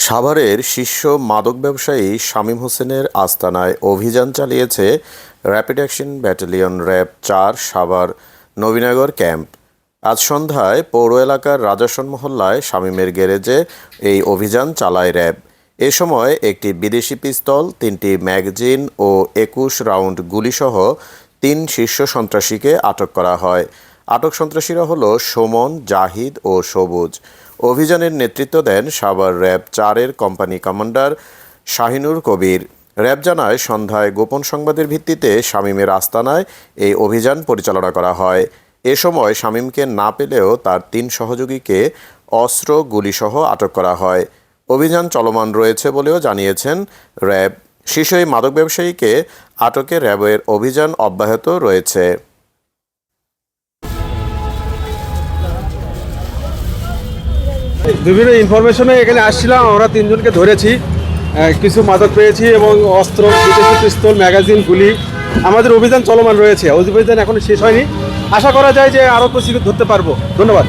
সাভারের শীর্ষ মাদক ব্যবসায়ী শামীম হোসেনের আস্তানায় অভিযান চালিয়েছে rapid action battalion RAB four Savar Nabinagar camp. আজ সন্ধ্যায় পৌর এলাকার রাজাসন মহল্লায় শামীমের গ্যারেজে এই অভিযান চালায় র্যাব। এ সময় একটি বিদেশি পিস্তল, ৩টি ম্যাগাজিন ও ২১ রাউন্ড গুলিসহ ৩ শীর্ষ সন্ত্রাসীকে আটক করা হয়। আটক সন্ত্রাসীরা হলো সুমন, জাহিদ ও সবুজ। অভিযানের নেতৃত্ব দেন সাভার র্যাব-৪-এর কোম্পানি কমান্ডার শাহিনুর কবির। র্যাব জানায়, সন্ধ্যায় গোপন সংবাদের ভিত্তিতে শামীমের আস্তানায় এই অভিযান পরিচালনা করা হয়। এ সময় শামীমকে না পেলেও তার ৩ সহযোগীকে অস্ত্র, গুলিসহ আটক করা হয়। অভিযান চলমান রয়েছে বলেও জানিয়েছেন র্যাব। শীর্ষ এই মাদক ব্যবসায়ীকে আটকে র্যাবের অভিযান অব্যাহত রয়েছে। বিভিন্ন ইনফরমেশনে এখানে আসছিলাম, আমরা ৩ জনকে ধরেছি, কিছু মাদক পেয়েছি এবং অস্ত্র, বিদেশি পিস্তল, ম্যাগাজিন, গুলি। আমাদের অভিযান চলমান রয়েছে, অভিযান এখনো শেষ হয়নি। আশা করা যায় যে আরও কিছু ধরতে পারবো। ধন্যবাদ।